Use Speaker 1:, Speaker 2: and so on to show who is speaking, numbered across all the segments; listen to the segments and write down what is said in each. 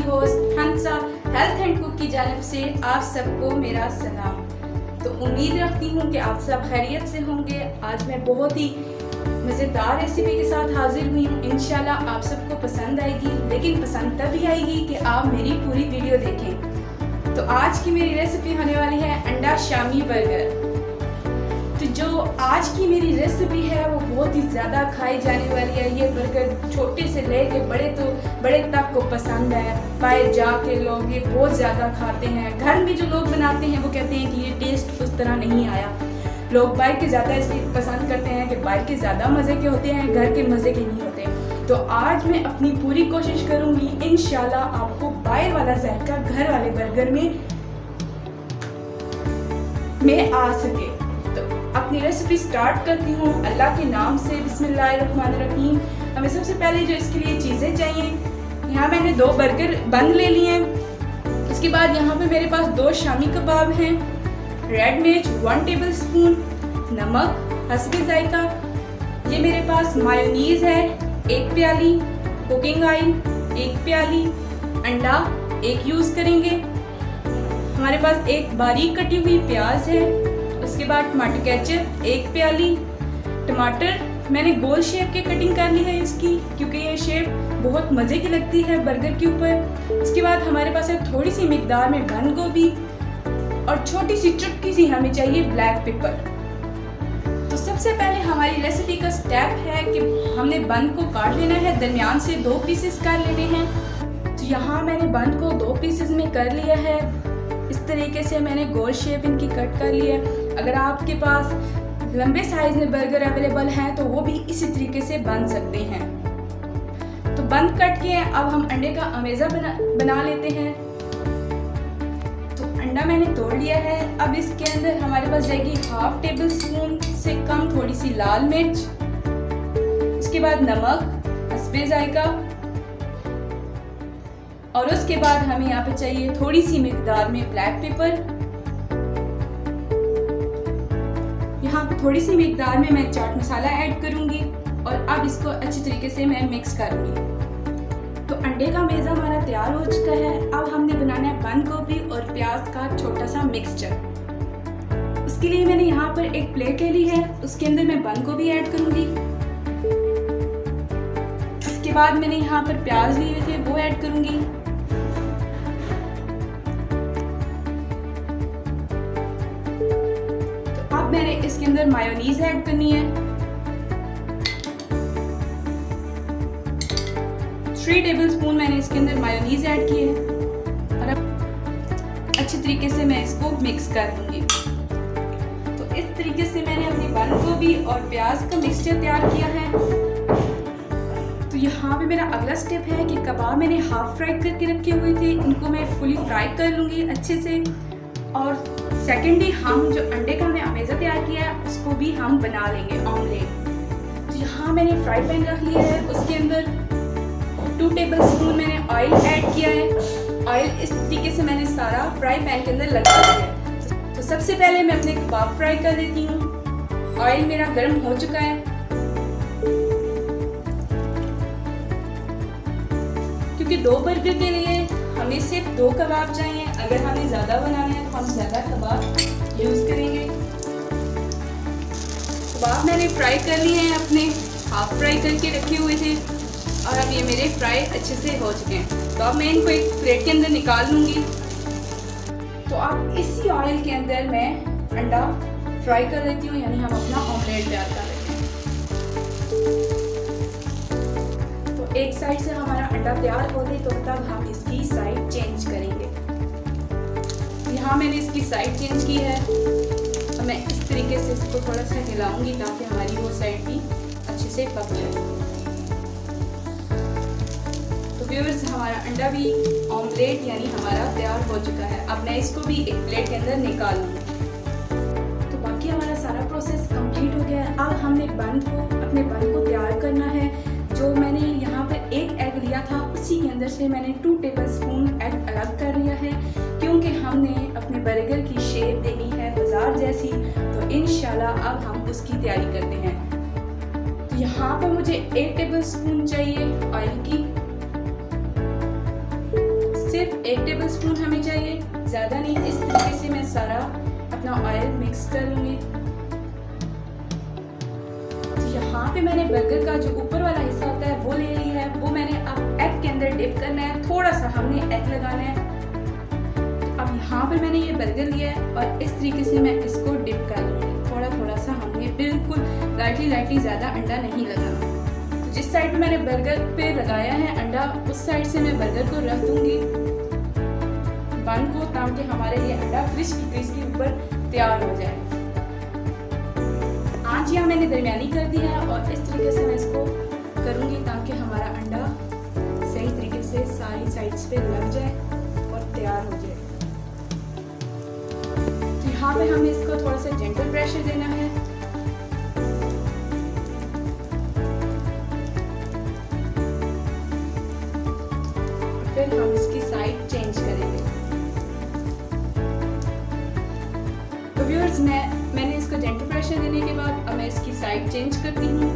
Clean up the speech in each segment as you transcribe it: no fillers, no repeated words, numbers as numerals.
Speaker 1: आपकी host Hansa health and cook की जानिब से आप सबको मेरा सलाम। तो उम्मीद रखती हूँ कि आप सब खैरियत से होंगे। आज मैं बहुत ही मज़ेदार रेसिपी के साथ हाजिर हुई हूँ। इंशाल्लाह आप सबको पसंद आएगी, लेकिन पसंद तभी आएगी कि आप मेरी पूरी वीडियो देखें। तो आज की मेरी रेसिपी होने वाली है अंडा शामी बर्गर। तो जो आज की मेरी रेसिपी है वो बहुत ही ज़्यादा खाई जाने वाली है। ये बर्गर छोटे से लेके बड़े तक को पसंद है। बाहर जाके लोग ये बहुत ज़्यादा खाते हैं। घर में जो लोग बनाते हैं वो कहते हैं कि ये टेस्ट उस तरह नहीं आया। लोग बाहर के ज़्यादा इसलिए पसंद करते हैं कि बाहर के ज़्यादा मज़े के होते हैं, घर के मज़े के नहीं होते। तो आज मैं अपनी पूरी कोशिश करूँगी इंशाल्लाह आपको बाहर वाला जायका घर वाले बर्गर में आ सके। तो अपनी रेसिपी स्टार्ट करती हूँ अल्लाह के नाम से। बिस्मिल्लाहिर्रहमानिर्रहीम। हमें सबसे पहले जो इसके लिए चीज़ें चाहिए, यहाँ मैंने 2 बर्गर बन ले लिए हैं। इसके बाद यहाँ पे मेरे पास 2 शामी कबाब हैं, रेड मिर्च 1 टेबलस्पून, नमक हस्बे जायका, ये मेरे पास मायोनीज है 1 प्याली, कुकिंग ऑयल 1 प्याली, अंडा 1 यूज़ करेंगे। हमारे पास 1 बारीक कटी हुई प्याज है। उसके बाद टमाटर केचप 1 प्याली। टमाटर मैंने गोल शेप के कटिंग कर ली है इसकी, क्योंकि ये शेप बहुत मज़े की लगती है बर्गर के ऊपर। उसके बाद हमारे पास है थोड़ी सी मिकदार में बंद गोभी और छोटी सी चुटकी सी हमें चाहिए ब्लैक पेपर। तो सबसे पहले हमारी रेसिपी का स्टेप है कि हमने बंद को काट लेना है, दरमियान से 2 पीसेस कर लेने हैं। तो यहाँ मैंने बंद को 2 पीसेस में कर लिया है। इस तरीके से मैंने गोल शेप इनकी कट कर ली है। अगर आपके पास लंबे साइज में बर्गर अवेलेबल हैं तो वो भी इसी तरीके से बन सकते हैं। तो बंद कट के अब हम अंडे का अमेज़ा बना लेते हैं। तो अंडा मैंने तोड़ लिया है। अब इसके अंदर हमारे पास जाएगी 1/2 टेबलस्पून से कम थोड़ी सी लाल मिर्च, इसके बाद नमक हस्बे जायका, और उसके बाद हमें यहाँ पे चाहिए थोड़ी सी मिकदार में ब्लैक पेपर। यहाँ पे थोड़ी सी मिकदार में मैं चाट मसाला ऐड करूँगी और अब इसको अच्छी तरीके से मैं मिक्स करूँगी। तो अंडे का मेज़ा हमारा तैयार हो चुका है। अब हमने बनाना है बंद गोभी और प्याज का छोटा सा मिक्सचर। इसके लिए मैंने यहाँ पर एक प्लेट ले ली है, उसके अंदर मैं बंद गोभी ऐड करूँगी। इसके बाद मैंने यहाँ पर प्याज लिए हुए थे वो ऐड करूँगी। मैंने इसके अंदर मायोनीज ऐड करनी है। 3 टेबलस्पून मैंने इसके अंदर मायोनीज ऐड की है और अब अच्छे तरीके से मैं इसको मिक्स कर दूंगी। तो इस तरीके से मैंने अपनी बंद गोभी और प्याज का मिक्सचर तैयार किया है। तो यहाँ पे मेरा अगला स्टेप है कि कबाब मैंने हाफ फ्राई करके रखे हुए थे, इनको मैं फुली फ्राई कर लूँगी अच्छे से। और सेकेंडली हम जो अंडे का हमने अमेज़ा तैयार किया है उसको भी हम बना लेंगे ऑमलेट। तो यहाँ मैंने फ्राई पैन रख लिया है, उसके अंदर 2 टेबलस्पून मैंने ऑयल ऐड किया है। ऑयल इस तरीके से मैंने सारा फ्राई पैन के अंदर लगा दिया है। तो सबसे पहले मैं अपने कबाब फ्राई कर लेती हूँ। ऑयल मेरा गर्म हो चुका है। क्योंकि 2 बर्गर के लिए हमें सिर्फ 2 कबाब चाहिए, अगर हमें ज़्यादा बनाने हैं तो हम ज़्यादा कबाब यूज़ करेंगे। कबाब मैंने फ्राई कर लिए हैं, अपने हाफ फ्राई करके रखे हुए थे और अब ये मेरे फ्राई अच्छे से हो चुके हैं। तो अब मैं इनको एक प्लेट के अंदर निकाल लूँगी। तो अब इसी ऑयल के अंदर मैं अंडा फ्राई कर लेती हूँ, यानी हम अपना ऑमलेट तैयार कर लेते हैं। तो एक साइड से हमारा अंडा तैयार हो गई तो तब हम इसकी साइड चेंज करेंगे। यहाँ मैंने इसकी साइड चेंज की है और मैं इस तरीके से इसको थोड़ा सा हिलाऊंगी ताकि हमारी वो साइड भी अच्छे से पक जाए। तो व्यूअर्स, हमारा अंडा भी ऑमलेट यानी हमारा तैयार हो चुका है। अब मैं इसको भी एक प्लेट के अंदर निकाल लूँगी। तो बाकी हमारा सारा प्रोसेस कंप्लीट हो गया है। अब हमने अपने बन को तैयार करना है। जो मैंने यहाँ पर 1 एग लिया था उसी के अंदर से मैंने 2 टेबलस्पून एग अलग कर लिया है, क्योंकि हमने अपने बर्गर की शेप देनी है बाजार जैसी। तो इंशाल्लाह अब हम उसकी तैयारी करते हैं। तो यहाँ पर मुझे 1 टेबलस्पून चाहिए ऑयल की। सिर्फ 1 टेबल स्पून हमें चाहिए, ज़्यादा नहीं। इस तरीके से मैं सारा अपना ऑयल मिक्स कर लूँगी। यहाँ पे मैंने बर्गर का जो ऊपर वाला हिस्सा होता है वो ले लिया है, वो मैंने अब एग के अंदर डिप करना है। थोड़ा सा हमने एग लगाना है। अब यहाँ पर मैंने ये बर्गर लिया है और इस तरीके से मैं इसको डिप कर लूँगी। थोड़ा थोड़ा सा हमने बिल्कुल लाइटली ज़्यादा अंडा नहीं लगाना। तो जिस साइड पे मैंने बर्गर पे लगाया है अंडा, उस साइड से मैं बर्गर को रख दूँगी बन को, ताकि हमारे ये अंडा क्रिस्पी ऊपर तैयार हो जाए। आँच यहाँ मैंने दरमियानी कर दी है और इस तरीके से मैं इसको करूँगी ताकि हमारा अंडा सही तरीके से सारी साइड्स पे लग जाए और तैयार हो जाए। तो यहाँ पे हमें इसको थोड़ा सा जेंटल प्रेशर देना है। फिर हम इसकी साइड चेंज करेंगे। तो व्यूअर्स, मैंने इसको जेंटल प्रेशर देने के बाद अब मैं इसकी साइड चेंज करती हूँ।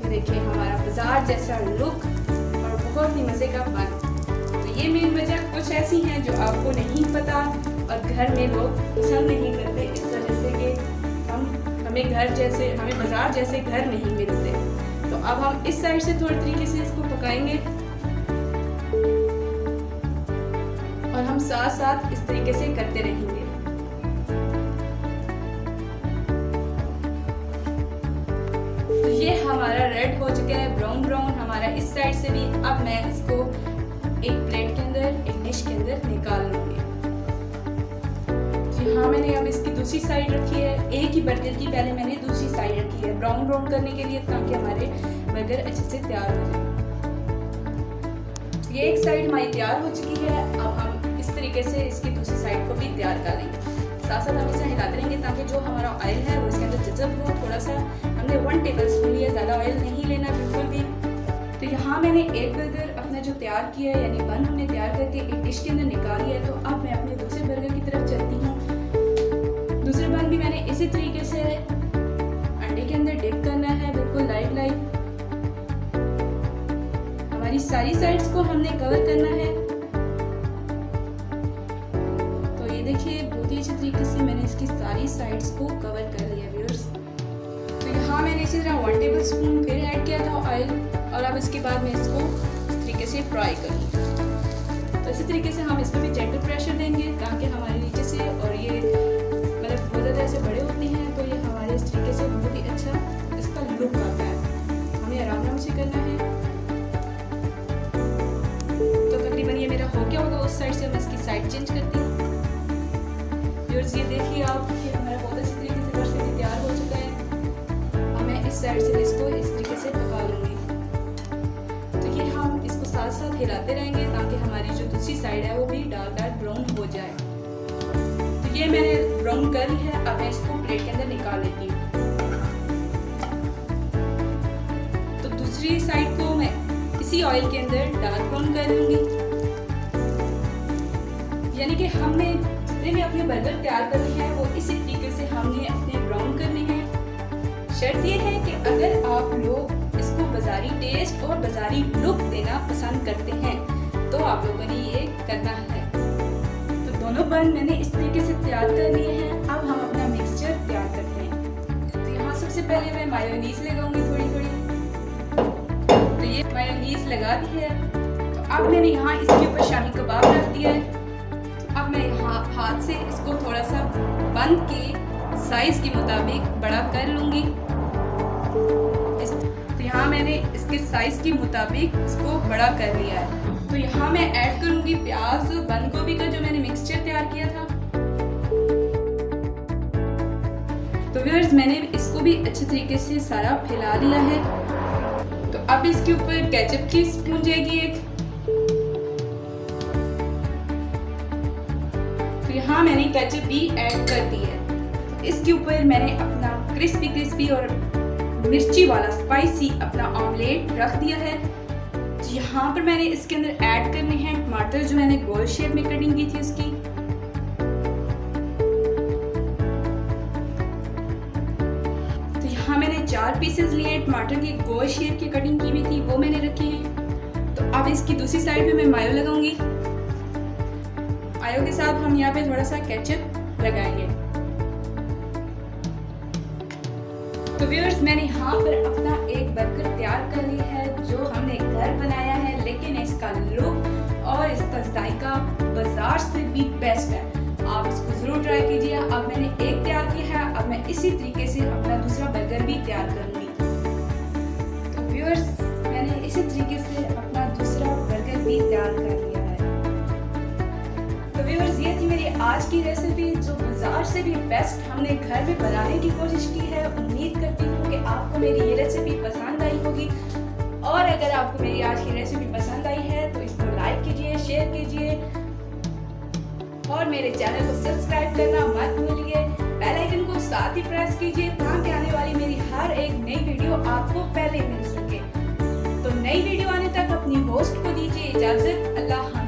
Speaker 1: देखिए हमारा बाजार जैसा लुक और बहुत ही मज़े का बन। तो ये मेन वजह कुछ ऐसी हैं जो आपको नहीं पता और घर में लोग पसंद नहीं करते, इस वजह से कि हमें बाजार जैसे घर नहीं मिलते। तो अब हम इस साइड से थोड़ी तरीके से इसको पकाएंगे और हम साथ साथ इस तरीके से करते रहेंगे। तो ये हमारा रेड हो चुका है, ब्राउन हमारा इस साइड से भी। अब मैं इसको एक प्लेट के अंदर, एक डिश के अंदर निकाल लूंगी। हाँ, मैंने अब इसकी दूसरी साइड रखी है। एक ही बर्गर की पहले मैंने दूसरी साइड रखी है ब्राउन करने के लिए, ताकि हमारे बर्गर अच्छे से तैयार हो जाए। ये एक साइड हमारी तैयार हो चुकी है। अब हम इस तरीके से इसकी दूसरी साइड को भी तैयार कर लेंगे। साथ साथ हम इसे हिलाते रहेंगे ताकि जो हमारा ऑयल है वो इसके अंदर जज़ब हो। थोड़ा सा हमने 1 टेबल स्पून लिया, ज़्यादा ऑयल नहीं लेना बिल्कुल भी। तो यहाँ मैंने एक बर्गर अपना जो तैयार किया है, यानी बन हमने तैयार करके एक डिश के अंदर निकाल लिया है। तो अब मैं अपने दूसरे बर्गर की तरफ चलती हूँ। दूसरे बन भी मैंने इसी तरीके से अंडे के अंदर डिप करना है, बिल्कुल लाइट। हमारी सारी साइड्स को हमने कवर करना है। तो ये देखिए बहुत ही अच्छे तरीके से मैंने इसकी सारी साइड्स को कवर कर लिया व्यूअर्स। तो यहाँ मैंने इसी तरह 1 टेबल स्पून फिर ऐड किया था ऑयल, और अब इसके बाद मैं इसको इस तरीके से फ्राई करूँगी। तो इसी तरीके से हम इस पर भी जेंटल प्रेशर देंगे ताकि हमारे नीचे से, और ये मतलब बहुत ज़्यादा ऐसे बड़े होते हैं तो ये हमारे इस तरीके से बहुत ही अच्छा इसका लुक आता है। हमें आराम से करना है। तो तकरीबन ये मेरा हो गया होगा। उस साइड से मैं इसकी साइड चेंज करती हूँ। व्यूअर्स, ये देखिए आप कि हमारा बहुत अच्छी तरीके से बर्गर तैयार हो चुका है। अब मैं इस साइड से इसको इस तरीके से पका लूँगी। तो ये हम इसको साथ साथ हिलाते रहेंगे ताकि हमारी जो दूसरी साइड है वो भी डार्क ब्राउन हो जाए। तो ये मैंने ब्राउन कर ली है। अब मैं इसको प्लेट के अंदर निकाल लेती हूँ। तो दूसरी साइड को मैं इसी ऑयल के अंदर डार्क ब्राउन कर लूँगी। यानी कि हमने जितने भी अपने बर्गर तैयार करने हैं वो इसी तरीके से हमने अपने ब्राउन करने हैं। शर्त ये है कि अगर आप लोग इसको बाजारी टेस्ट और बाजारी लुक देना पसंद करते हैं तो आप लोगों ने ये करना है। तो दोनों बन मैंने इस तरीके से तैयार कर लिए हैं। अब हम अपना मिक्सचर तैयार करते हैं। तो यहाँ सबसे पहले मैं मायोनीज लगाऊंगी थोड़ी। तो ये मायोनीज लगा दी है। तो अब मैंने यहाँ इसके ऊपर शामी कबाब रख दिया है। अब मैं यहाँ हाथ से इसको थोड़ा सा बन के साइज के मुताबिक बड़ा कर लूँगी। तो यहाँ मैंने इसके साइज के मुताबिक इसको बड़ा कर लिया है। तो यहाँ मैं ऐड करूँगी प्याज, बंद गोभी का जो मैंने मिक्सचर तैयार किया था। तो व्यूअर्स, मैंने इसको भी अच्छे तरीके से सारा फैला लिया है। तो अब इसके ऊपर केचप की स्पून जाएगी एक। यहाँ मैंने केचप भी ऐड कर दी है। इसके ऊपर मैंने अपना क्रिस्पी और मिर्ची वाला स्पाइसी अपना ऑमलेट रख दिया है। यहाँ पर मैंने इसके अंदर ऐड करने हैं टमाटर, जो मैंने गोल शेप में कटिंग की थी उसकी। तो यहाँ मैंने 4 पीसेस लिए हैं टमाटर की, गोल शेप की कटिंग की हुई थी, वो मैंने रखे हैं। तो अब इसकी दूसरी साइड पे मैं मायो लगाऊंगी। मायो के साथ हम यहाँ पे थोड़ा सा केचप लगाएंगे। तो व्यूअर्स, मैंने यहाँ पर अपना एक बर्गर तैयार कर ली है जो हमने घर बनाया है, लेकिन इसका लुक और इसका जायका बाजार से भी बेस्ट है। आप इसको जरूर ट्राई कीजिए। अब मैंने एक तैयार किया है, अब मैं इसी तरीके से अपना दूसरा बर्गर भी तैयार करूंगी। तो व्यूअर्स, मैंने इसी तरीके से अपना दूसरा बर्गर भी तैयार कर लिया है। तो व्यूअर्स, ये थी मेरी आज की रेसिपी जो बाजार से भी बेस्ट हमने घर में बनाने की कोशिश की है। उम्मीद करती हूँ कि आपको मेरी ये रेसिपी पसंद आई होगी, और अगर आपको मेरी आज की रेसिपी पसंद आई है तो इसको लाइक कीजिए, शेयर कीजिए और मेरे चैनल को सब्सक्राइब करना मत भूलिए। बेल आइकन को साथ ही प्रेस कीजिए ताकि आने वाली मेरी हर एक नई वीडियो आपको पहले मिल सके। तो नई वीडियो आने तक अपनी होस्ट को दीजिए इजाजत। अल्लाह।